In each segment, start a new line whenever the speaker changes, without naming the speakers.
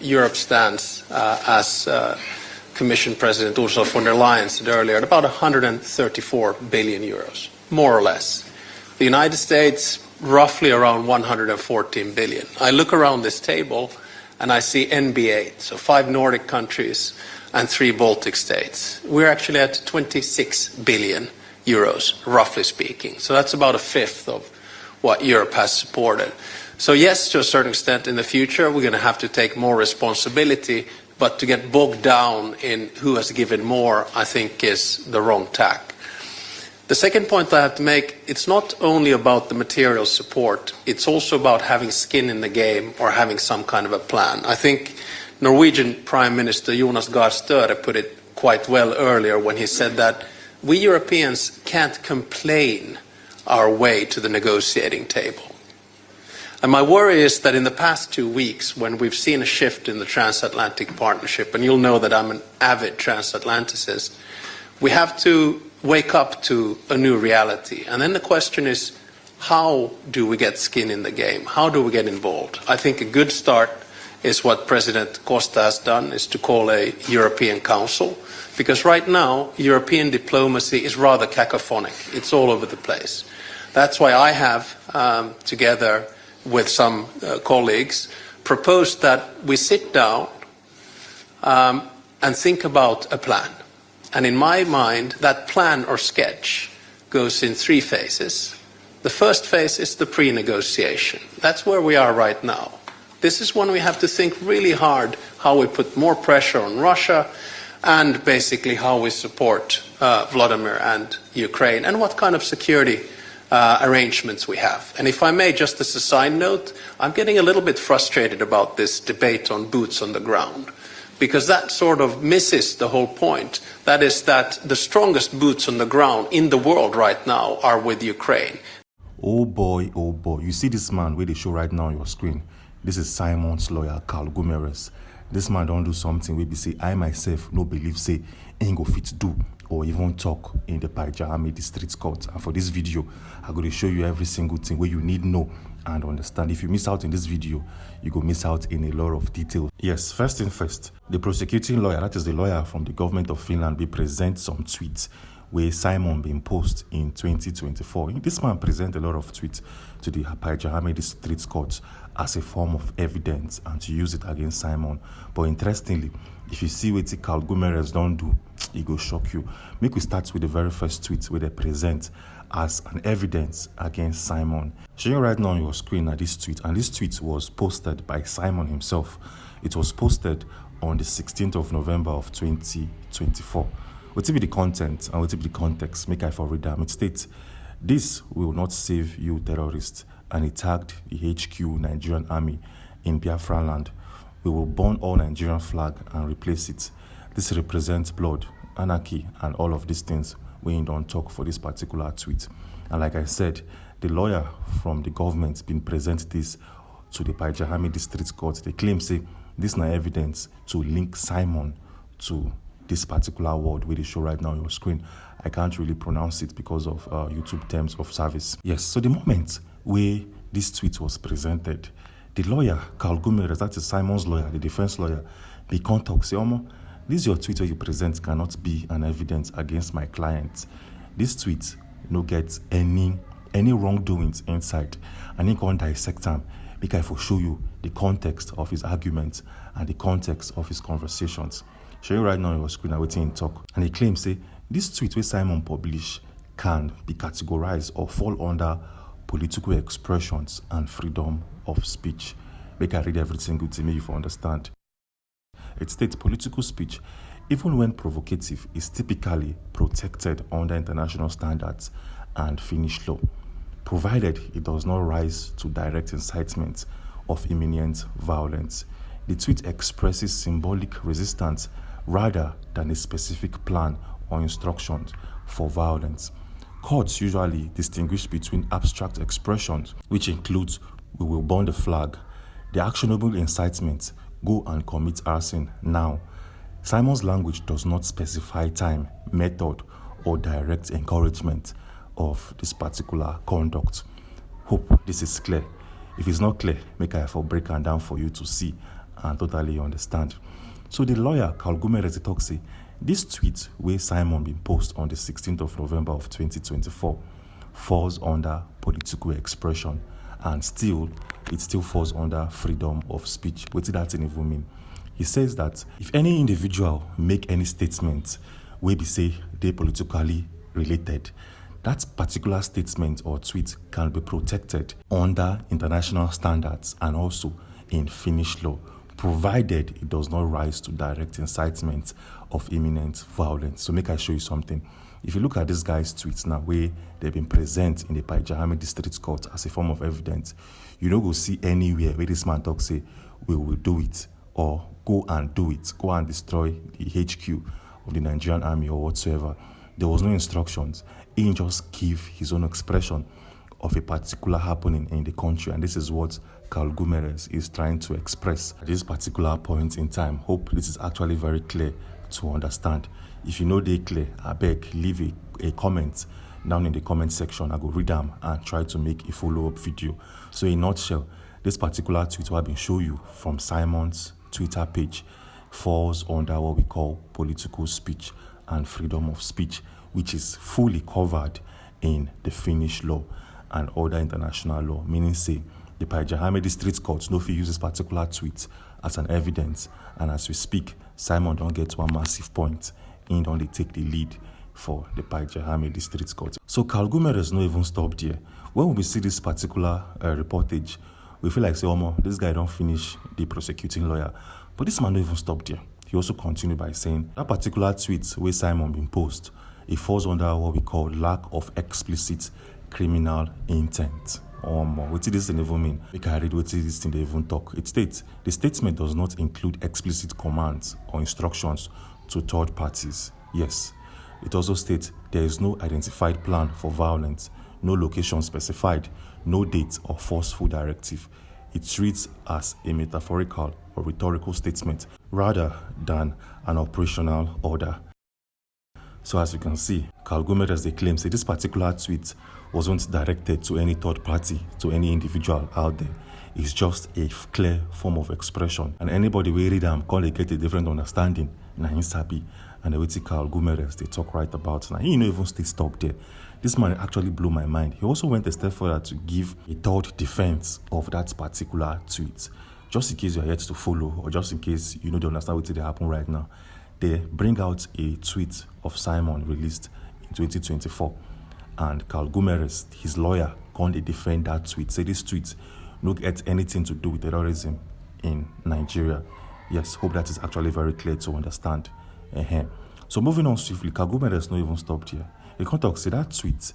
Europe stands, as Commission President Ursula von der Leyen said earlier, at about 134 billion euros, more or less. The United States, roughly around 114 billion. I look around this table and I see NBA, so 5 Nordic countries and 3 Baltic states. We're actually at 26 billion euros, roughly speaking. So that's about a fifth of what Europe has supported. So yes, to a certain extent in the future, we're going to have to take more responsibility, but to get bogged down in who has given more, I think is the wrong tack. The second point I have to make, it's not only about the material support, it's also about having skin in the game or having some kind of a plan. I think Norwegian Prime Minister Jonas Gahr Støre put it quite well earlier when he said that we Europeans can't complain our way to the negotiating table. And my worry is that in the past 2 weeks, when we've seen a shift in the transatlantic partnership, and you'll know that I'm an avid transatlanticist, we have to wake up to a new reality. And then the question is, how do we get skin in the game? How do we get involved? I think a good start is what President Costa has done, is to call a European Council, because right now European diplomacy is rather cacophonic. It's all over the place. That's why I have, together with some colleagues, proposed that we sit down and think about a plan. And in my mind, that plan or sketch goes in 3 phases. The first phase is the pre-negotiation. That's where we are right now. This is when we have to think really hard how we put more pressure on Russia and basically how we support Vladimir and Ukraine and what kind of security arrangements we have. And if I may, just as a side note, I'm getting a little bit frustrated about this debate on boots on the ground, because that sort of misses the whole point. That is that the strongest boots on the ground in the world right now are with Ukraine.
Oh boy, you see this man where they show right now on your screen. This is Simon's lawyer, Carl Gumeres. This man don't do something where we say, I myself no believe say, ain't go fit do or even talk in the Pajahami District Court. And for this video, I'm going to show you every single thing where you need know and understand. If you miss out in this video, you go miss out in a lot of detail. Yes, first thing first, the prosecuting lawyer, that is the lawyer from the government of Finland, will present some tweets where Simon been posted in 2024. This man present a lot of tweets to the Pajahami District Court as a form of evidence and to use it against Simon. But interestingly, if you see what Carl Gumeres don't do, it go shock you. Make we start with the very first tweet where they present as an evidence against Simon. Showing right now on your screen at this tweet, and this tweet was posted by Simon himself. It was posted on the 16th of November of 2024. What will be the content and what will be the context? Make I for read them. It states, "This will not save you, terrorists," and it tagged the HQ Nigerian Army in Biafraland. "We will burn all Nigerian flag and replace it. This represents blood, anarchy, and all of these things." We don't talk for this particular tweet. And like I said, the lawyer from the government been present this to the Pajahami District Court. They claim say this na evidence to link Simon to this particular word where they show right now on your screen. I can't really pronounce it because of YouTube terms of service. Yes, so the moment where this tweet was presented, the lawyer, Carl Gumeres, that is Simon's lawyer, the defense lawyer, they contact say, Omo, this your tweet where you present cannot be an evidence against my client. This tweet no get any wrongdoings inside. And he can dissect them because I will show you the context of his arguments and the context of his conversations. Show you right now on your screen, I'm waiting in talk. And he claims say this tweet where Simon published can be categorized or fall under political expressions and freedom of speech. Make I read every single thing, maybe you understand. It states political speech, even when provocative, is typically protected under international standards and Finnish law, provided it does not rise to direct incitement of imminent violence. The tweet expresses symbolic resistance rather than a specific plan or instructions for violence. Courts usually distinguish between abstract expressions, which includes "we will burn the flag," the actionable incitement, "go and commit arson now." Simon's language does not specify time, method, or direct encouragement of this particular conduct. Hope this is clear. If it's not clear, make I for break and down for you to see and totally understand. So the lawyer, Carl Gumerez, talks say, this tweet where Simon been posted on the 16th of November of 2024 falls under political expression, and it still falls under freedom of speech. What did that even mean? He says that if any individual make any statement where they say they politically related, that particular statement or tweet can be protected under international standards and also in Finnish law, provided it does not rise to direct incitement of imminent violence. So make I show you something. If you look at this guy's tweets now, where they've been present in the Paijahame District Court as a form of evidence, you don't go see anywhere where this man talks say, we will do it, or go and do it, go and destroy the HQ of the Nigerian army or whatsoever. There was no instructions. He just give his own expression of a particular happening in the country, and this is what Carl Gumerez is trying to express at this particular point in time. Hope this is actually very clear to understand. If you know they clear, I beg, leave a comment down in the comment section. I go read them and try to make a follow-up video. So in a nutshell, this particular tweet I've been showing you from Simon's Twitter page falls under what we call political speech and freedom of speech, which is fully covered in the Finnish law and other international law, meaning say the Paijahame District Court no fit use this particular tweet as an evidence, and as we speak, Simon don't get one massive point. He don't take the lead for the Paijahame District Court. So Carl Gumerez no even stopped there. When we see this particular reportage, we feel like say, this guy don't finish the prosecuting lawyer, but this man no even stopped there. He also continued by saying that particular tweet where Simon been posted, it falls under what we call lack of explicit criminal intent. What did this even mean? We can read what this thing they even talk. It states the statement does not include explicit commands or instructions to third parties. Yes. It also states there is no identified plan for violence, no location specified, no date or forceful directive. It reads as a metaphorical or rhetorical statement rather than an operational order. So as you can see, Carl Gumerez they claim say this particular tweet wasn't directed to any third party, to any individual out there. It's just a clear form of expression. And anybody will read them, can get a different understanding. Na him sabi. And the way Carl Gumerez they talk right about. Now he even stay stuck there. This man actually blew my mind. He also went a step further to give a third defense of that particular tweet. Just in case you're yet to follow, or just in case you don't understand what they happen right now, they bring out a tweet of Simon released in 2024. And Carl Gumerez, his lawyer, can't defend that tweet. Say this tweet no get anything to do with terrorism in Nigeria. Yes, hope that is actually very clear to understand. So moving on swiftly, Carl Gumerez no even stopped here. The context say that tweet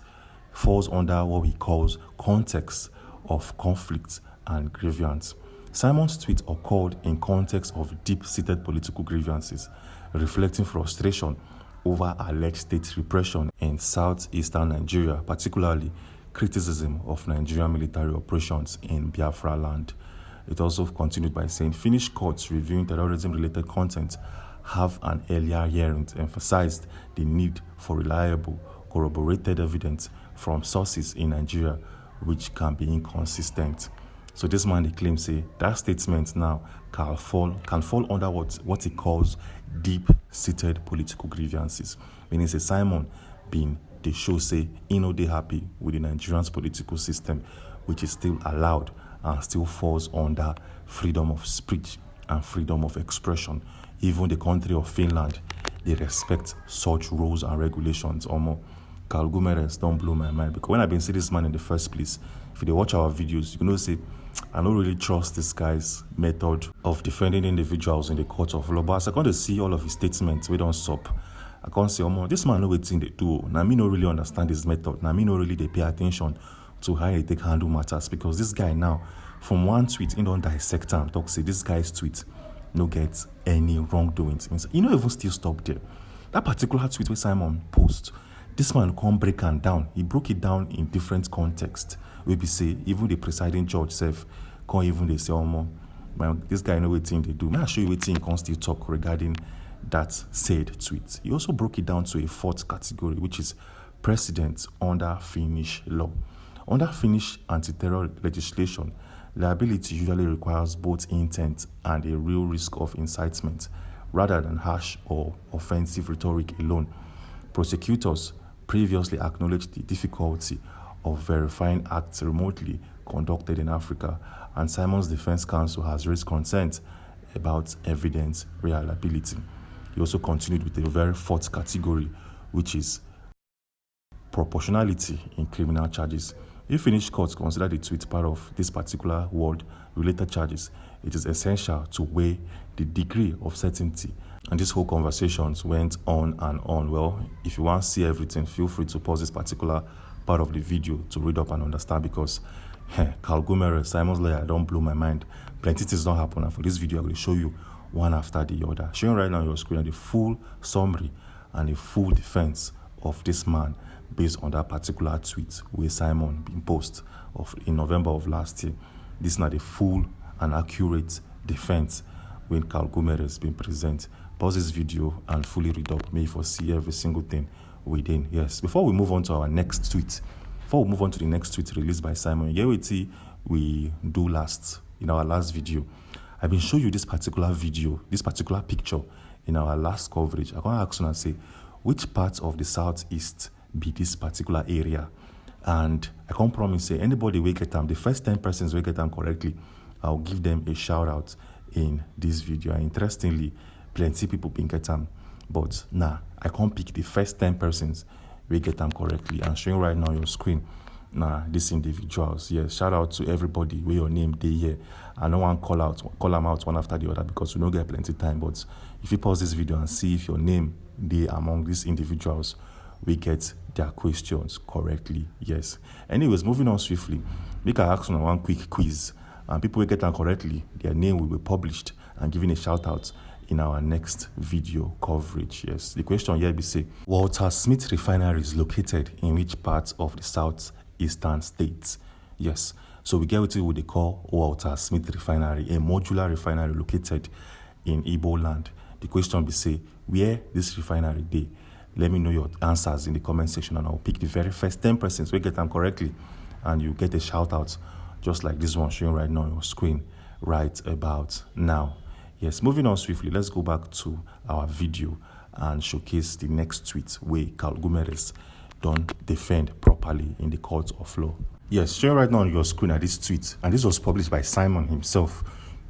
falls under what he calls context of conflict and grievance. Simon's tweet occurred in context of deep-seated political grievances, reflecting frustration over alleged state repression in southeastern Nigeria, particularly criticism of Nigerian military operations in Biafraland. It also continued by saying Finnish courts reviewing terrorism-related content have an earlier hearing emphasized the need for reliable, corroborated evidence from sources in Nigeria, which can be inconsistent. So this man, he claims, say that statement now can fall under what he calls deep-seated political grievances. Meaning, say Simon being the show say he no dey happy with the Nigerian's political system, which is still allowed and still falls under freedom of speech and freedom of expression. Even the country of Finland, they respect such rules and regulations. Carl Gumerez don't blow my mind, because when I've been seeing this man in the first place, if they watch our videos, you know, say I don't really trust this guy's method of defending individuals in the court of law. But as I can't see all of his statements, we don't stop. I can't say, this man know what thing they do. Now me no really understand his method. Now me no really they pay attention to how he take handle matters, because this guy now, from one tweet, he don't dissect and talk say this guy's tweet no get any wrongdoings. You know, even still stop there. That particular tweet where Simon post, this man can't break it down. He broke it down in different contexts. We be say even the presiding judge self can't even they say, this guy know what thing they do. May I show you what thing can still talk regarding that said tweet. He also broke it down to a fourth category, which is precedent under Finnish law. Under Finnish anti-terror legislation, liability usually requires both intent and a real risk of incitement, rather than harsh or offensive rhetoric alone. Prosecutors previously acknowledged the difficulty of verifying acts remotely conducted in Africa, and Simon's defense counsel has raised concerns about evidence reliability. He also continued with a very fourth category, which is proportionality in criminal charges. If Finnish courts consider the tweet part of this particular word-related charges, it is essential to weigh the degree of certainty. And this whole conversations went on and on. Well, if you want to see everything, feel free to pause this particular part of the video to read up and understand, because Carl Gumeres, Simon's lawyer, don't blow my mind. Plenty things don't happen, and for this video, I will show you one after the other. Showing right now on your screen the full summary and a full defense of this man based on that particular tweet where Simon been posted in November of last year. This is not the full and accurate defense when Carl Gumeres been present. Pause this video and fully read up. May you foresee every single thing within. Yes. Before we move on to our next tweet, the next tweet released by Simon, we do last in our last video. I've been showing you this particular video, this particular picture in our last coverage. I want to ask you and say, which part of the southeast be this particular area? And I can't promise say anybody will get them. The first 10 persons will get them correctly, I'll give them a shout out in this video. And interestingly, plenty people been get them, but I can't pick the first 10 persons will get them correctly. I'm showing right now on your screen. These individuals. Yes, shout out to everybody where your name they here. I don't want to call them out one after the other because we don't get plenty time. But if you pause this video and see if your name they among these individuals, we get their questions correctly. Yes. Anyways, moving on swiftly, we can ask on one quick quiz, and people will get them correctly, their name will be published and given a shout out in our next video coverage. Yes. The question here be say, Walter Smith Refinery is located in which part of the southeastern states? Yes. So we get what they call Walter Smith Refinery, a modular refinery located in Igbo land. The question be say, where this refinery be? Let me know your answers in the comment section, and I'll pick the very first 10 persons we get them correctly, and you get a shout out just like this one showing right now on your screen right about now. Yes, moving on swiftly, let's go back to our video and showcase the next tweet where Carl Gumeres don't defend properly in the court of law. Yes, showing right now on your screen at this tweet, and this was published by Simon himself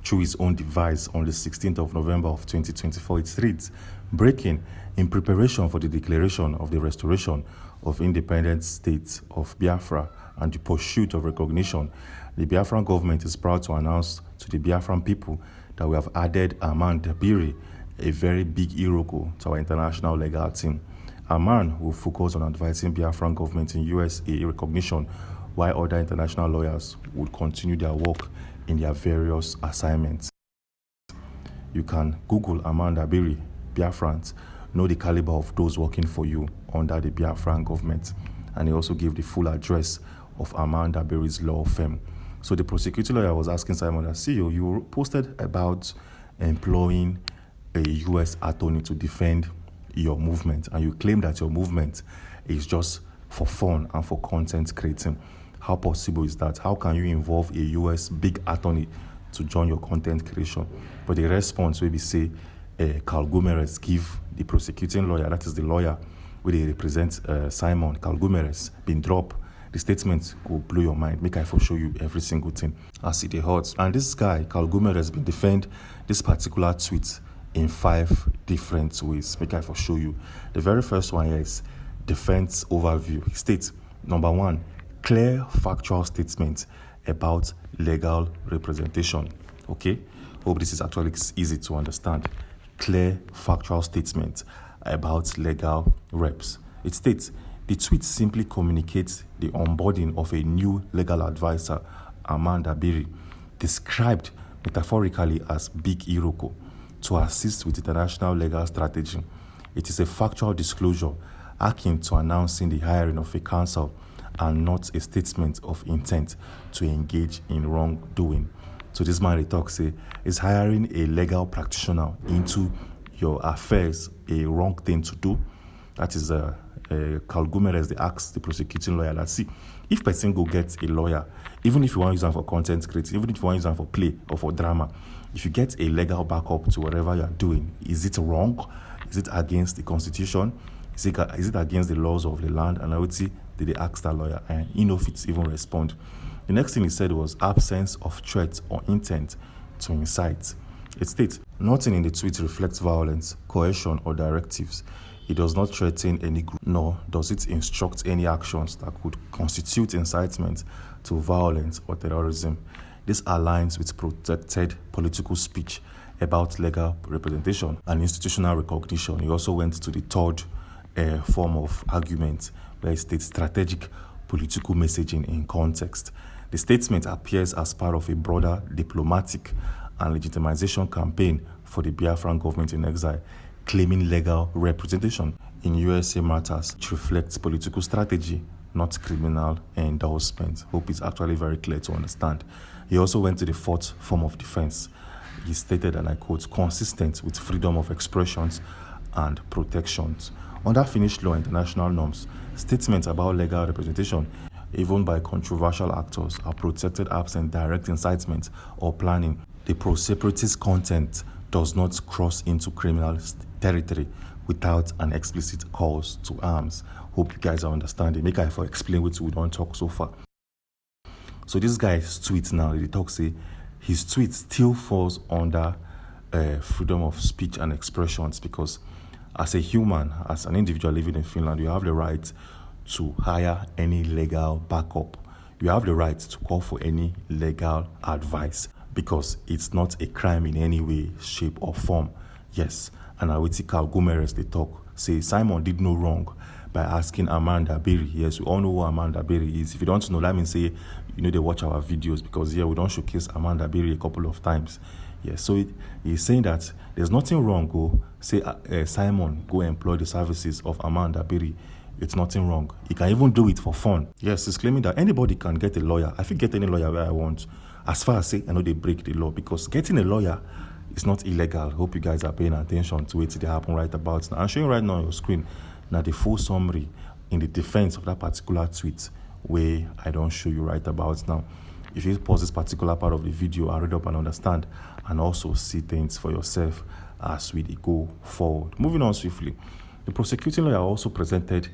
through his own device on the 16th of November of 2024. It reads, breaking, in preparation for the declaration of the restoration of independent state of Biafra and the pursuit of recognition, the Biafran government is proud to announce to the Biafran people that we have added Nnamdi, a very big Iroko, to our international legal team. Aman will focus on advising Biafran government in USA recognition, while other international lawyers would continue their work in their various assignments. You can Google Nnamdi, Biafrans, know the caliber of those working for you under the Biafran government. And he also gave the full address of Nnamdi's law firm. So the prosecuting lawyer was asking Simon, CEO, you posted about employing a U.S. attorney to defend your movement, and you claim that your movement is just for fun and for content creating. How possible is that? How can you involve a U.S. big attorney to join your content creation? But the response will be say, Carl Gumeres give the prosecuting lawyer, that is the lawyer where they represent Simon, Carl Gumeres, been dropped. The statement will blow your mind. Make I for show you every single thing as it hurts. And this guy, Carl Gumeres, been defend this particular tweet in 5 different ways. Make I for show you. The very first one here is defense overview. He states, number 1, clear factual statement about legal representation. Okay? Hope this is actually easy to understand. Clear factual statement about legal reps. It states, the tweet simply communicates the onboarding of a new legal advisor, Nnamdi, described metaphorically as Big Iroko, to assist with international legal strategy. It is a factual disclosure akin to announcing the hiring of a counsel and not a statement of intent to engage in wrongdoing. So this man, talk say, is hiring a legal practitioner into your affairs a wrong thing to do? that is Carl Gumeres, they asked the prosecuting lawyer that, see, if person go get a lawyer, even if you want to use them for content creating, even if you want to use them for play or for drama, if you get a legal backup to whatever you are doing, is it wrong? Is it against the constitution? Is it against the laws of the land? And I would see, did they ask that lawyer? And he no fit even respond. The next thing he said was absence of threat or intent to incite. It states, nothing in the tweet reflects violence, coercion, or directives. It does not threaten any group, nor does it instruct any actions that could constitute incitement to violence or terrorism. This aligns with protected political speech about legal representation and institutional recognition. He also went to the third form of argument, where it states strategic political messaging in context. The statement appears as part of a broader diplomatic and legitimization campaign for the Biafran government in exile, claiming legal representation in USA matters, which reflects political strategy, not criminal endorsement. Hope it's actually very clear to understand. He also went to the fourth form of defense. He stated, and I quote, consistent with freedom of expressions and protections. Under Finnish law and international norms, statements about legal representation, even by controversial actors, are protected absent direct incitement or planning. The pro-separatist content does not cross into criminal territory without an explicit calls to arms. Hope you guys are understanding. Make I for explain what we don't talk so far. So this guy's tweet now, they talk say his tweet still falls under freedom of speech and expressions, because as a human, as an individual living in Finland, you have the right to hire any legal backup. You have the right to call for any legal advice, because it's not a crime in any way, shape, or form. Yes, and Awiti Carl Gumeres, they talk, say Simon did no wrong by asking Amanda Berry. Yes, we all know who Amanda Berry is. If you don't know, let me say, you know, they watch our videos, because here we don't showcase Amanda Berry a couple of times. Yes, so he's saying that there's nothing wrong. Go say Simon go employ the services of Amanda Berry. It's nothing wrong. He can even do it for fun. Yes, he's claiming that anybody can get a lawyer. I think get any lawyer where I want. As far as say, I know they break the law, because getting a lawyer is not illegal. Hope you guys are paying attention to it. They happen right about now. I'm showing right now on your screen now the full summary in the defense of that particular tweet, where I don't show you right about now. If you pause this particular part of the video and read up and understand, and also see things for yourself as we go forward. Moving on swiftly, the prosecuting lawyer also presented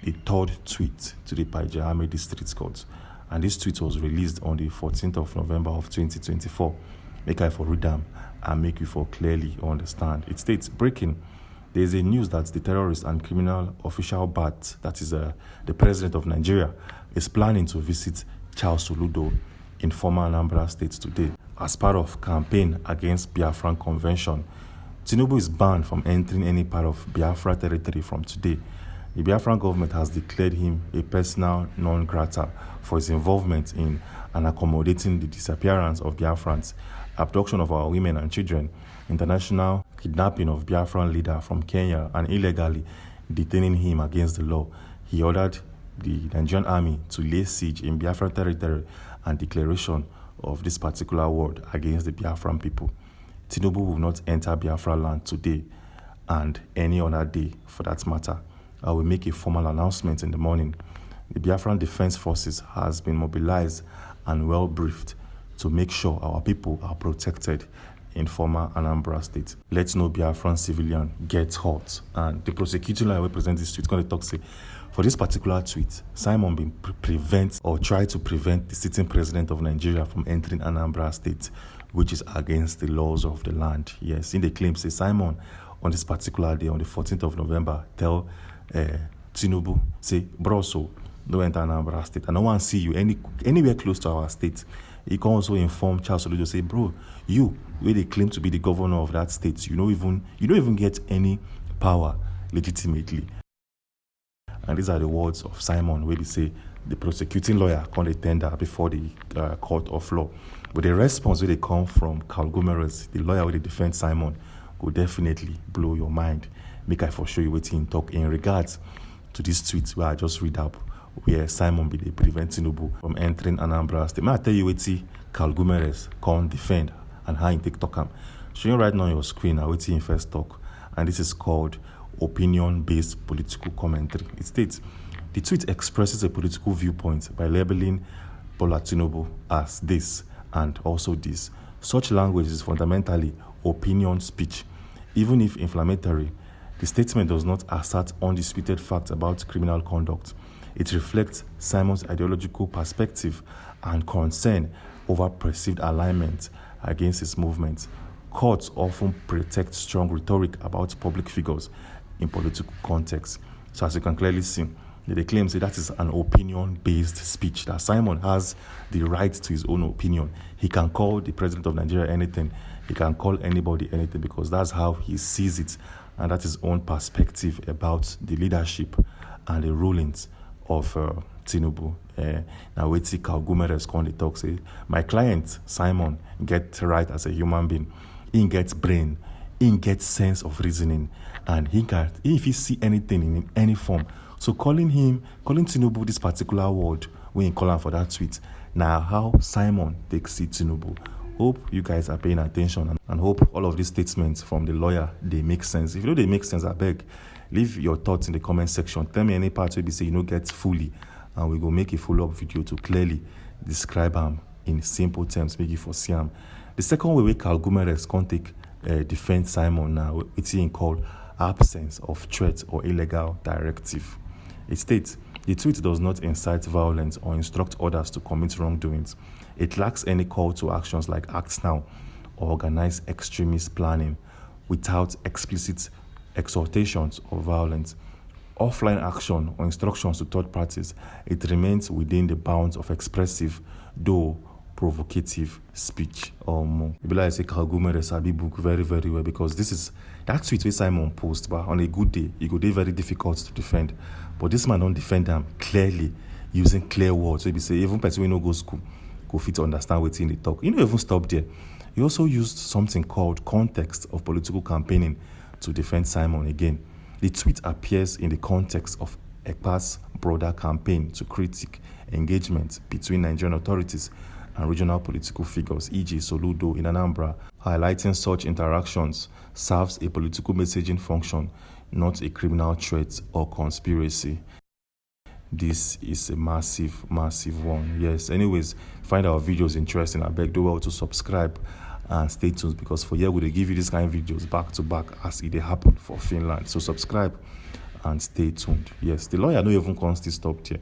the third tweet to the Pajame District Court, and this tweet was released on the 14th of November of 2024. Make I for read them and make you for clearly understand. It states, breaking, there is a news that the terrorist and criminal official Bat, that is the president of Nigeria, is planning to visit Charles Soludo in former Anambra State today. As part of campaign against Biafran Convention, Tinubu is banned from entering any part of Biafra territory from today. The Biafran government has declared him a persona non grata for his involvement in and accommodating the disappearance of Biafrans, abduction of our women and children, international kidnapping of Biafran leader from Kenya, and illegally detaining him against the law. He ordered the Nigerian army to lay siege in Biafran territory and declaration of this particular word against the Biafran people. Tinubu will not enter Biafraland today and any other day for that matter. I will make a formal announcement in the morning. The Biafran Defense Forces has been mobilized and well briefed to make sure our people are protected in former Anambra State. Let no Biafran civilian get hurt. And the prosecuting lawyer will present this tweet. Going to talk say, for this particular tweet, Simon been prevent or try to prevent the sitting president of Nigeria from entering Anambra State, which is against the laws of the land. Yes, in the claim, say Simon on this particular day, on the 14th of November, tell Tinubu, say, bro, so don't enter Anambra State. I don't want to see you anywhere close to our state. He can also inform Charles Soludo, say, bro, you, where they claim to be the governor of that state, you don't even get any power legitimately. And these are the words of Simon, where they say the prosecuting lawyer can't tender before the court of law. But the response where they come from Carl Gumeres, the lawyer where they defend Simon, will definitely blow your mind. Make I for sure you waiting talk in regards to this tweet where I just read up, where Simon be they prevent Tinubu from entering Anambra State. May I tell you what Carl Gumeres can't defend and how he take talk am. Showing right now on your screen, I waiting first talk, and this is called opinion-based political commentary. It states, the tweet expresses a political viewpoint by labeling Bola Tinubu as this and also this. Such language is fundamentally opinion speech. Even if inflammatory, the statement does not assert undisputed facts about criminal conduct. It reflects Simon's ideological perspective and concern over perceived alignment against his movement. Courts often protect strong rhetoric about public figures in political context. So as you can clearly see, they claim that is an opinion-based speech, that Simon has the right to his own opinion. He can call the president of Nigeria anything. He can call anybody anything because that's how he sees it. And that's his own perspective about the leadership and the rulings of Tinubu. Now, wait till Kalgumeres come talk, say, my client, Simon, get right as a human being. He gets brain, he gets sense of reasoning, and he can, if he see anything in any form. So calling Tinubu this particular word, when he call him for that tweet, now how Simon takes it Tinubu. Hope you guys are paying attention and hope all of these statements from the lawyer, they make sense. If you know they make sense, I beg, leave your thoughts in the comment section. Tell me any part where you say you know get fully, and we go make a follow-up video to clearly describe them in simple terms, make it for Siam. The second way Kalgumeres can take defend Simon now, it's in called absence of threat or illegal directive. It states, the tweet does not incite violence or instruct others to commit wrongdoings. It lacks any call to actions like act now or organize extremist planning without explicit exhortations of violence. Offline action or instructions to third parties, it remains within the bounds of expressive, though provocative speech. It be like I say Kalgumeres Sabi book very, very well, because this is that tweet where Simon post, but on a good day, it could be very difficult to defend. But this man don't defend them clearly, using clear words. So he say, even person who no go school, go fit to understand what's in the talk. You know, even stop there. He also used something called context of political campaigning to defend Simon again. The tweet appears in the context of Ekpa's broader campaign to critique engagement between Nigerian authorities and regional political figures, e.g. Soludo in Anambra. Highlighting such interactions serves a political messaging function, not a criminal threat or conspiracy. This is a massive, massive one. Yes, anyways, find our videos interesting. I beg, do well to subscribe and stay tuned, because for here we will give you this kind of videos back to back as it happen for Finland. So subscribe and stay tuned. Yes, the lawyer no even constantly stopped here.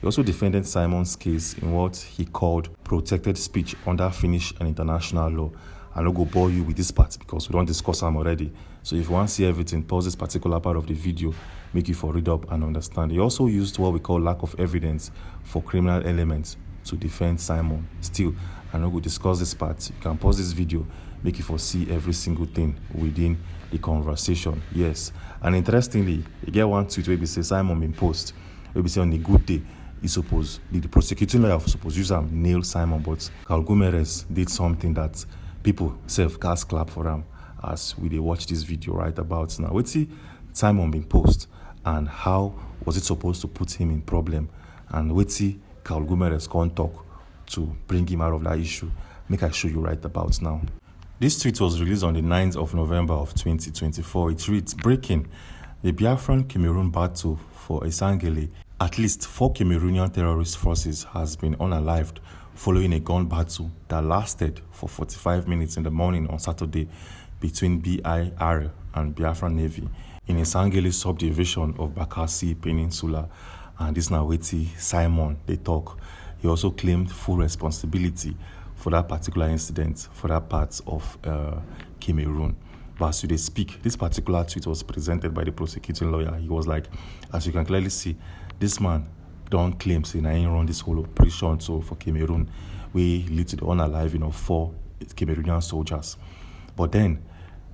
He also defended Simon's case in what he called protected speech under Finnish and international law. I'm not going to bore you with this part because we don't discuss them already. So if you want to see everything, pause this particular part of the video, make you for read up and understand. He also used what we call lack of evidence for criminal elements to defend Simon. Still, I'm not going to discuss this part. You can pause this video, make you for see every single thing within the conversation. Yes. And interestingly, you get one tweet where we say Simon been post, where we say on a good day, the prosecuting lawyer supposed use him nail Simon, but Kalgumeres did something that people gas clap for him as we watch this video right about now. Let's see Simon been post and how was it supposed to put him in problem, and let's see Kalgumeres can talk to bring him out of that issue. Make I show you right about now. This tweet was released on the 9th of November of 2024. It reads, breaking, the Biafran Cameroon battle for Esangele. At least 4 Cameroonian terrorist forces has been unalived following a gun battle that lasted for 45 minutes in the morning on Saturday between BIR and Biafran Navy in Esangele subdivision of Bakassi Peninsula. And this now Weti Simon, they talk. He also claimed full responsibility for that particular incident for that part of Cameroon. But as they speak, this particular tweet was presented by the prosecuting lawyer. He was like, as you can clearly see, this man don't claim saying I ain't run this whole operation so for Cameroon, we lead to the unalive 4 Cameroonian soldiers. But then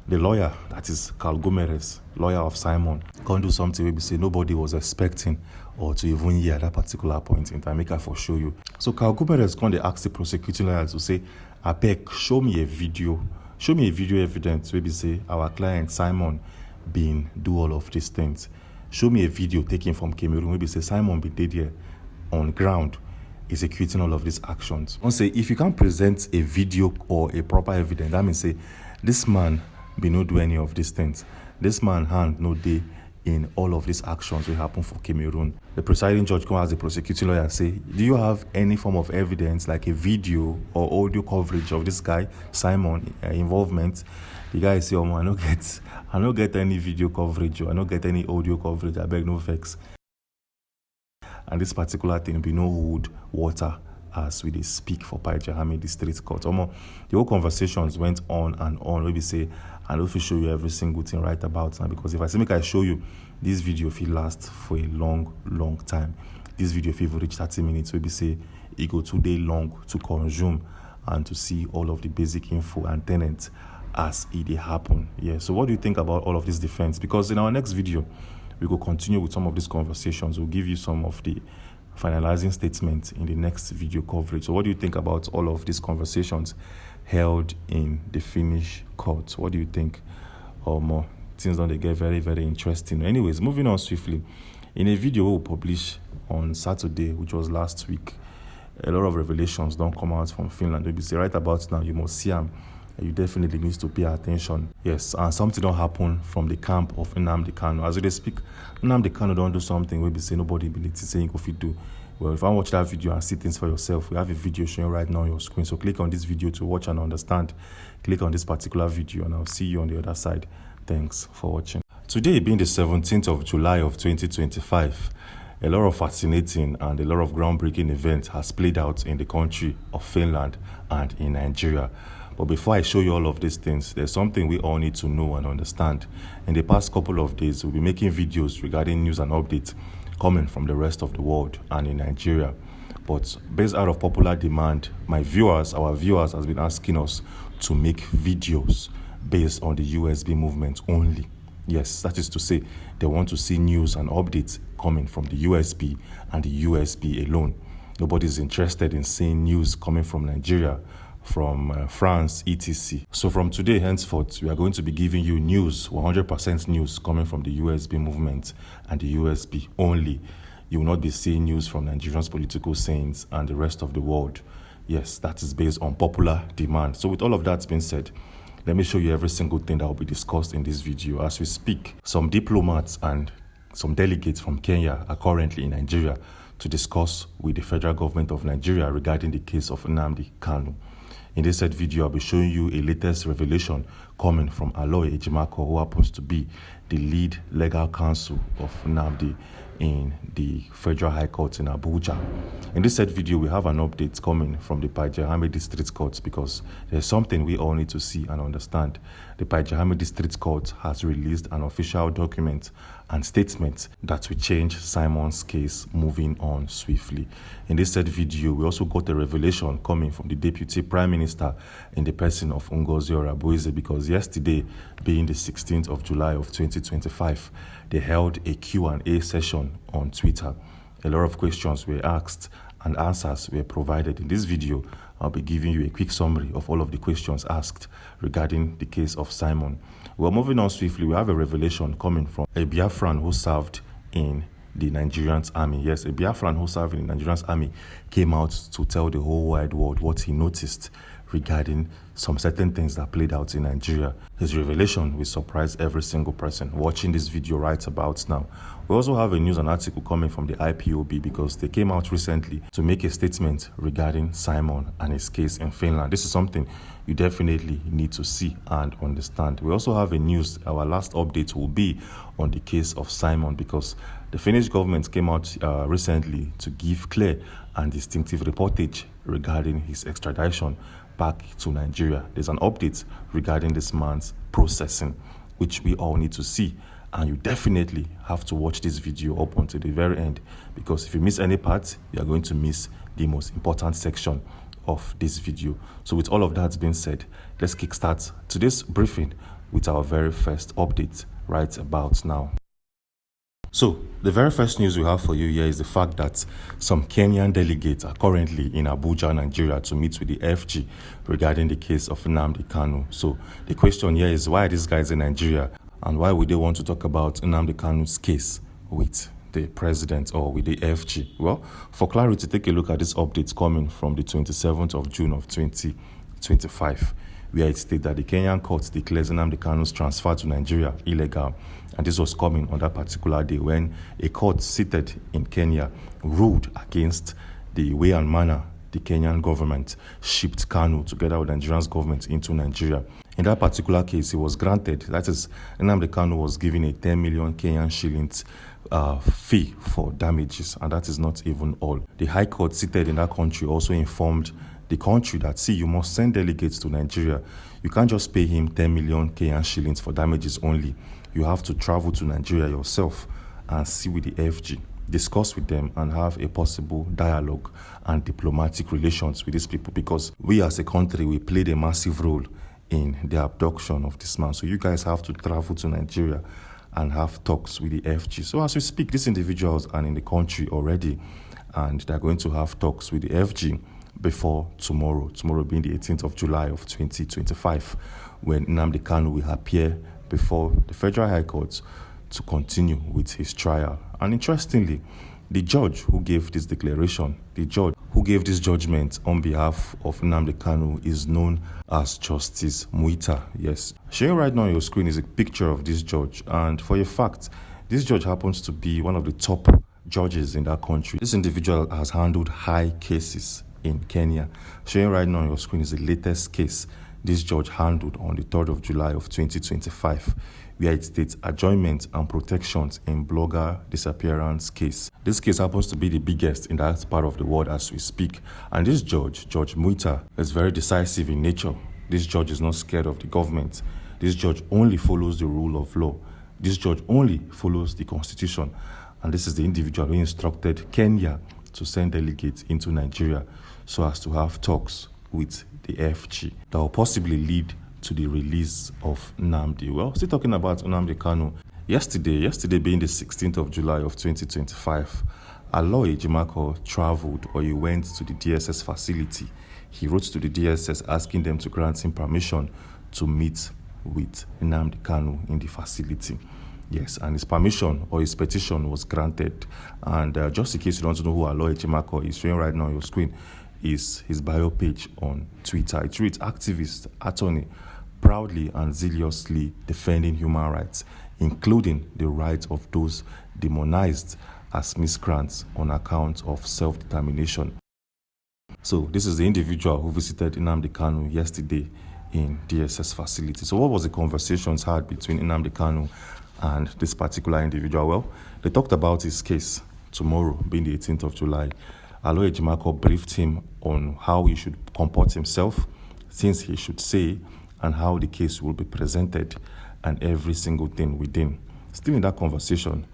the lawyer, that is Kalgumeres, lawyer of Simon, can't do something where we say nobody was expecting or to even hear at that particular point in time. Make I for show you. So Kalgumeres can't ask the prosecuting lawyer to say, I beg, show me a video evidence where we say our client Simon been do all of these things. Show me a video taken from Cameroon where we say Simon been dead here on ground executing all of these actions. I say if you can't present a video or a proper evidence, that means say this man be no do any of these things. This man hand no day in all of these actions will happen for Cameroon. The presiding judge come as the prosecuting lawyer and say, do you have any form of evidence, like a video or audio coverage of this guy, Simon, involvement? The guy say, I don't get any video coverage, or I don't get any audio coverage, I beg no vex. And this particular thing be no hold water as we speak for Pajahami District Court. The whole conversations went on and on. We say, I don't show you every single thing right about now, because if I say make I show you, this video will last for a long time. This video if reach 30 minutes, we say it go 2 days long to consume and to see all of the basic info and tenants as it happen. Yeah. So what do you think about all of this defense? Because in our next video, we will continue with some of these conversations. We'll give you some of the finalizing statements in the next video coverage. So what do you think about all of these conversations held in the Finnish court? What do you think? Or more things don't they get very interesting. Anyways, moving on swiftly. In a video we'll publish on Saturday, which was last week, a lot of revelations don't come out from Finland. We'll say right about now, you must see them. You definitely need to pay attention. Yes, and something don't happen from the camp of Nnamdi Kanu. As they speak, Nnamdi Kanu don't do something where we say nobody believes saying go fit do. Well, if I watch that video and see things for yourself, we have a video showing right now on your screen. So click on this video to watch and understand. Click on this particular video and I'll see you on the other side. Thanks for watching. Today being the 17th of July of 2025, a lot of fascinating and a lot of groundbreaking events has played out in the country of Finland and in Nigeria. But before I show you all of these things, there's something we all need to know and understand. In the past couple of days, we'll be making videos regarding news and updates coming from the rest of the world and in Nigeria. But based out of popular demand, our viewers has been asking us to make videos based on the USB movement only. Yes, that is to say, they want to see news and updates coming from the USB and the USB alone. Nobody's interested in seeing news coming from Nigeria, from France, etc. So from today henceforth, we are going to be giving you news, 100% news coming from the USB movement and the USB only. You will not be seeing news from Nigerians' political scenes and the rest of the world. Yes, that is based on popular demand. So with all of that being said, let me show you every single thing that will be discussed in this video. As we speak, some diplomats and some delegates from Kenya are currently in Nigeria to discuss with the federal government of Nigeria regarding the case of Nnamdi Kanu. In this said video, I'll be showing you a latest revelation coming from Aloy Ejimako, who happens to be the lead legal counsel of Nnamdi in the Federal High Court in Abuja. In this said video, we have an update coming from the Pajahami District Court because there's something we all need to see and understand. The Pajahami District Court has released an official document and statement that will change Simon's case moving on swiftly. In this said video, we also got a revelation coming from the Deputy Prime Minister in the person of Ngozi Orabueze, because yesterday, being the 16th of July of 2025, they held a Q&A session on Twitter. A lot of questions were asked and answers were provided. In this video, I'll be giving you a quick summary of all of the questions asked regarding the case of Simon. Well, moving on swiftly, we have a revelation coming from a Biafran who served in the Nigerian army. Yes, a Biafran who served in the Nigerian army came out to tell the whole wide world what he noticed regarding some certain things that played out in Nigeria. His revelation will surprise every single person watching this video right about now. We also have a news and article coming from the IPOB because they came out recently to make a statement regarding Simon and his case in Finland. This is something you definitely need to see and understand. We also have a news. Our last update will be on the case of Simon because the Finnish government came out recently to give clear and distinctive reportage regarding his extradition back to Nigeria. There's an update regarding this man's processing, which we all need to see. And you definitely have to watch this video up until the very end, because if you miss any part, you are going to miss the most important section of this video. So with all of that being said, let's kickstart today's briefing with our very first update right about now. So, the very first news we have for you here is the fact that some Kenyan delegates are currently in Abuja, Nigeria to meet with the FG regarding the case of Nnamdi Kanu. So, the question here is, why are these guys in Nigeria and why would they want to talk about Nnamdi Kanu's case with the president or with the FG? Well, for clarity, take a look at this update coming from the 27th of June of 2025. where it stated that the Kenyan court declares Nnamdi Kanu's transfer to Nigeria illegal. And this was coming on that particular day when a court seated in Kenya ruled against the way and manner the Kenyan government shipped Kanu together with Nigeria's government into Nigeria. In that particular case, it was granted, that is, Nnamdi Kanu was given a 10 million Kenyan shillings fee for damages, and that is not even all. The High Court seated in that country also informed the country that, see, you must send delegates to Nigeria. You can't just pay him 10 million Kenyan shillings for damages only. You have to travel to Nigeria yourself and see with the FG, discuss with them, and have a possible dialogue and diplomatic relations with these people, because we as a country, we played a massive role in the abduction of this man. So you guys have to travel to Nigeria and have talks with the FG. So as we speak, these individuals are in the country already, and they're going to have talks with the FG before tomorrow being the 18th of July of 2025, when Nnamdi Kanu will appear before the Federal High Court to continue with his trial. And interestingly, the judge who gave this declaration, the judge who gave this judgment on behalf of Nnamdi Kanu is known as Justice Muita. Yes. Showing right now on your screen is a picture of this judge. And for a fact, this judge happens to be one of the top judges in that country. This individual has handled high cases in Kenya. Showing right now on your screen is the latest case this judge handled on the 3rd of July of 2025, where it states adjournment and protections in blogger disappearance case. This case happens to be the biggest in that part of the world as we speak. And this judge, Judge Muita, is very decisive in nature. This judge is not scared of the government. This judge only follows the rule of law. This judge only follows the constitution. And this is the individual who instructed Kenya to send delegates into Nigeria so as to have talks with the FG that will possibly lead to the release of Nnamdi. Well, still talking about Nnamdi Kanu. Yesterday being the 16th of July of 2025, Aloy Ejimakor traveled, or he went to the DSS facility. He wrote to the DSS asking them to grant him permission to meet with Nnamdi Kanu in the facility. Yes, and his permission or his petition was granted. And just in case you don't know who Aloy Ejimakor is, showing right now on your screen is his bio page on Twitter. It reads, activist, attorney, proudly and zealously defending human rights, including the rights of those demonized as miscreants on account of self-determination. So this is the individual who visited Nnamdi Kanu yesterday in DSS facility. So what was the conversations had between Nnamdi Kanu and this particular individual? Well, they talked about his case tomorrow, being the 18th of July. Aloy Ejimakor briefed him on how he should comport himself, things he should say, and how the case will be presented, and every single thing within. Still in that conversation,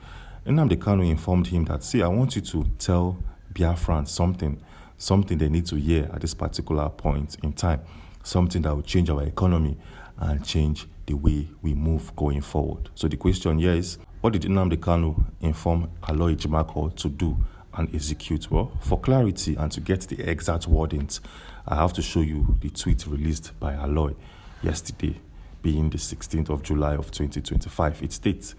Nnamdi Kanu informed him that, see, I want you to tell Biafraland something they need to hear at this particular point in time, something that will change our economy and change the way we move going forward. So the question here is, what did Nnamdi Kanu inform Aloy Ejimakor to do and execute? Well, for clarity and to get the exact wordings, I have to show you the tweet released by Aloy yesterday, being the 16th of July of 2025. It states,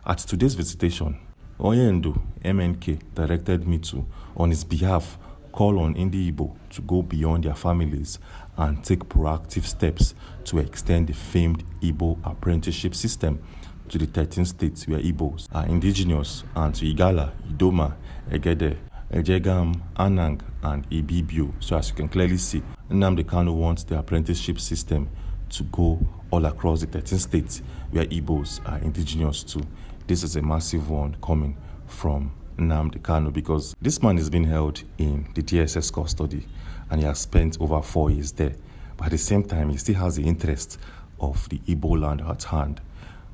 at today's visitation, Oyendo MNK directed me to, on his behalf, call on Ndi Igbo to go beyond their families and take proactive steps to extend the famed Igbo apprenticeship system to the 13 states where Igbos are indigenous, and to Igala, Idoma, Egede, Ejegam, Anang, and Ibibio. So as you can clearly see, Nnamdi Kanu wants the apprenticeship system to go all across the 13 states where Igbos are indigenous to. This is a massive one coming from Nnamdi Kanu, because this man is being held in the DSS custody and he has spent over 4 years there. But at the same time, he still has the interest of the Igbo land at hand.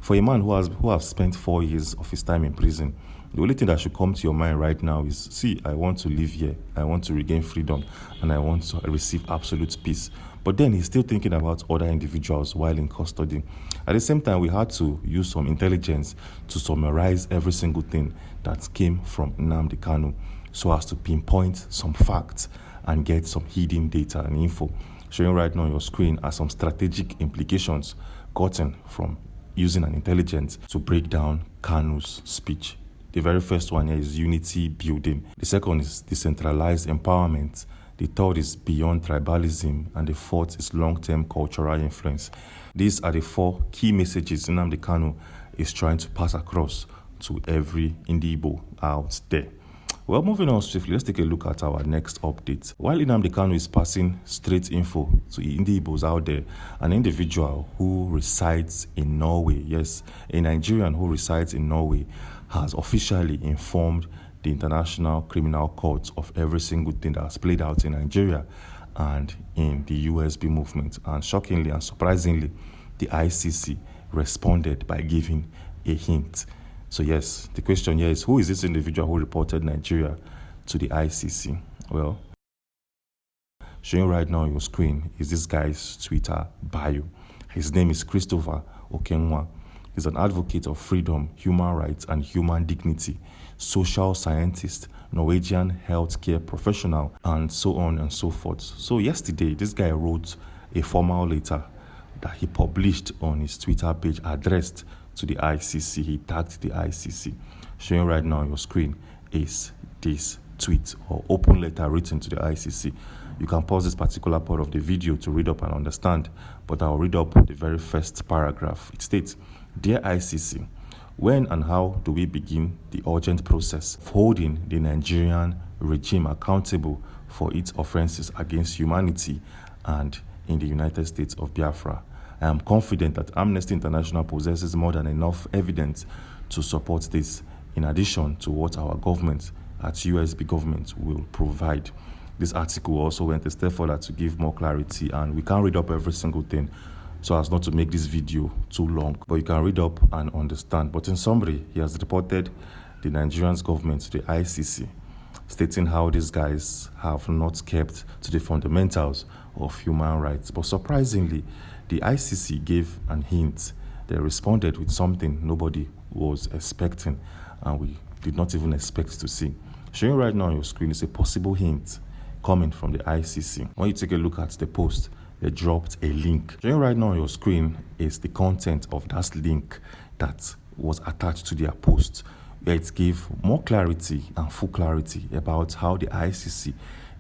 For a man who has spent 4 years of his time in prison, the only thing that should come to your mind right now is, see, I want to live here, I want to regain freedom, and I want to receive absolute peace. But then he's still thinking about other individuals while in custody. At the same time, we had to use some intelligence to summarize every single thing that came from Nnamdi Kanu so as to pinpoint some facts and get some hidden data and info. Showing right now on your screen are some strategic implications gotten from using an intelligence to break down Kanu's speech. The very first one here is unity building. The second is decentralized empowerment. The third is beyond tribalism. And the fourth is long-term cultural influence. These are the four key messages Nnamdi Kanu is trying to pass across to every Igbo out there. Well, moving on swiftly, let's take a look at our next update. While Nnamdi Kanu is passing straight info to Igbos out there, an individual who resides in Norway, yes, a Nigerian who resides in Norway, has officially informed the International Criminal Court of every single thing that has played out in Nigeria and in the USB movement. And shockingly and surprisingly, the ICC responded by giving a hint. So yes, the question here is, who is this individual who reported Nigeria to the ICC? Well, showing right now on your screen is this guy's Twitter bio. His name is Christopher Okenwa. He's an advocate of freedom, human rights, and human dignity, social scientist, Norwegian healthcare professional, and so on and so forth. So yesterday, this guy wrote a formal letter that he published on his Twitter page addressed to the ICC. He tagged the ICC. Showing right now on your screen is this tweet or open letter written to the ICC. You can pause this particular part of the video to read up and understand, but I'll read up the very first paragraph. It states, "Dear ICC, when and how do we begin the urgent process of holding the Nigerian regime accountable for its offenses against humanity and in the United States of Biafra? I am confident that Amnesty International possesses more than enough evidence to support this, in addition to what our government at USB government will provide." This article also went a step further to give more clarity, and we can't read up every single thing so as not to make this video too long, but you can read up and understand. But in summary, he has reported the Nigerian government to the ICC, stating how these guys have not kept to the fundamentals of human rights. But surprisingly, the ICC gave an hint. They responded with something nobody was expecting, and we did not even expect to see. Showing right now on your screen is a possible hint coming from the ICC. When you take a look at the post, they dropped a link. Showing right now on your screen is the content of that link that was attached to their post, where it gave more clarity and full clarity about how the ICC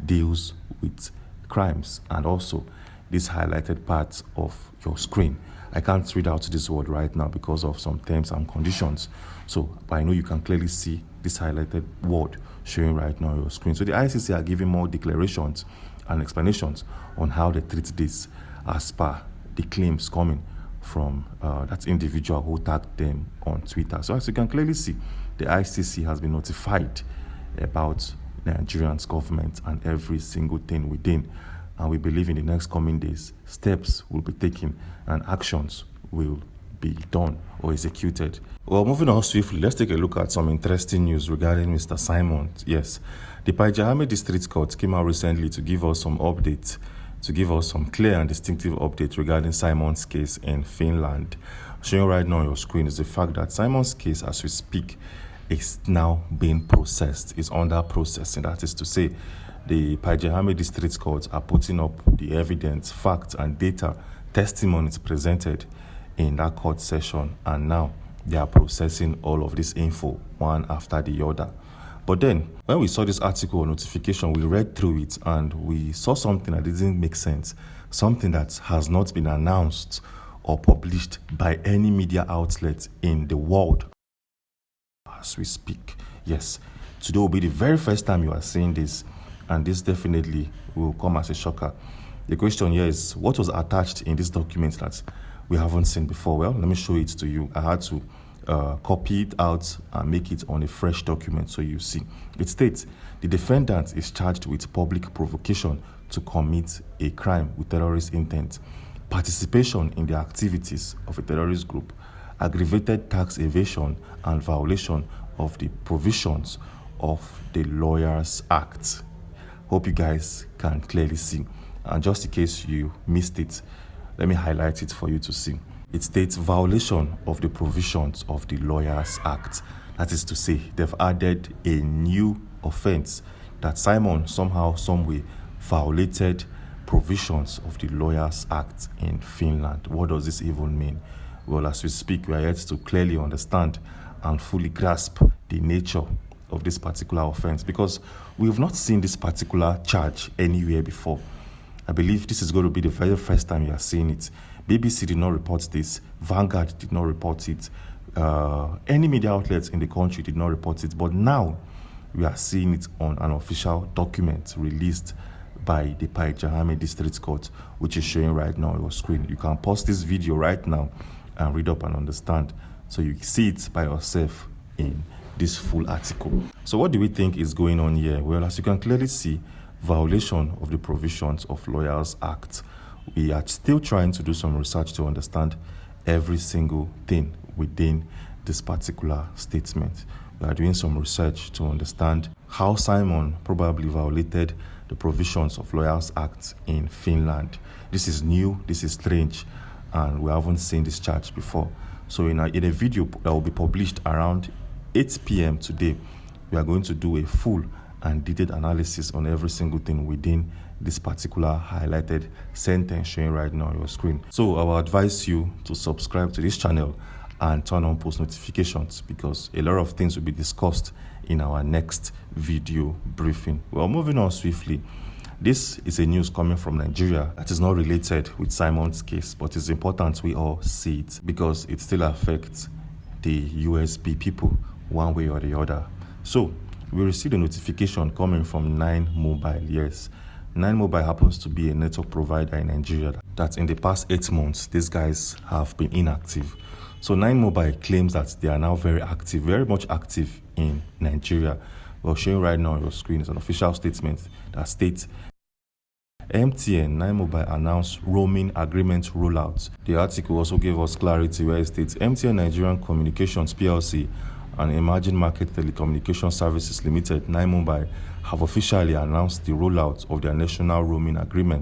deals with crimes, and also this highlighted part of your screen. I can't read out this word right now because of some terms and conditions. So, but I know you can clearly see this highlighted word showing right now on your screen. So the ICC are giving more declarations and explanations on how they treat this as per the claims coming from that individual who tagged them on Twitter. So as you can clearly see, the ICC has been notified about Nigerian's government and every single thing within. And we believe in the next coming days, steps will be taken and actions will be done or executed. Well, moving on swiftly, let's take a look at some interesting news regarding Mr. Simon. Yes, the Pajahame District Court came out recently to give us some updates, to give us some clear and distinctive updates regarding Simon's case in Finland. Showing right now on your screen is the fact that Simon's case, as we speak, is now being processed, is under processing. That is to say, the Pajahame District Court are putting up the evidence, facts, and data, testimonies presented in that court session, and now they are processing all of this info one after the other. But then, when we saw this article or notification, we read through it and we saw something that didn't make sense, something that has not been announced or published by any media outlet in the world as we speak. Yes, today will be the very first time you are seeing this, and this definitely will come as a shocker. The question here is, what was attached in this document that we haven't seen before? Well, let me show it to you. I had to copy it out and make it on a fresh document so you see. It states, the defendant is charged with public provocation to commit a crime with terrorist intent, participation in the activities of a terrorist group, aggravated tax evasion, and violation of the provisions of the Lawyers Act. Hope you guys can clearly see. And just in case you missed it, let me highlight it for you to see. It states violation of the provisions of the Lawyers Act. That is to say, they've added a new offense that Simon somehow, some way violated provisions of the Lawyers Act in Finland. What does this even mean? Well, as we speak, we are yet to clearly understand and fully grasp the nature of this particular offense, because we've not seen this particular charge anywhere before. I believe this is going to be the very first time you are seeing it. BBC did not report this. Vanguard did not report it. Any media outlets in the country did not report it. But now we are seeing it on an official document released by the Jahame District Court, which is showing right now on your screen. You can pause this video right now and read up and understand, so you see it by yourself in this full article. So what do we think is going on here? Well, as you can clearly see, violation of the provisions of Lawyers Act. We are still trying to do some research to understand every single thing within this particular statement. We are doing some research to understand how Simon probably violated the provisions of Lawyers Act in Finland. This is new, this is strange, and we haven't seen this charge before. So in a video that will be published around 8 p.m. today, we are going to do a full and detailed analysis on every single thing within this particular highlighted sentence showing right now on your screen. So I will advise you to subscribe to this channel and turn on post notifications, because a lot of things will be discussed in our next video briefing. Well, moving on swiftly. This is a news coming from Nigeria that is not related with Simon's case, but it's important we all see it because it still affects the USB people one way or the other. So we received a notification coming from 9 Mobile. Yes, 9 Mobile happens to be a network provider in Nigeria that in the past 8 months, these guys have been inactive. So 9 Mobile claims that they are now very active, very much active in Nigeria. Well, showing right now on your screen is an official statement that states MTN 9 Mobile announced roaming agreement rollout. The article also gave us clarity where it states MTN Nigerian Communications PLC and Emerging Market Telecommunication Services Limited 9 Mobile have officially announced the rollout of their national roaming agreement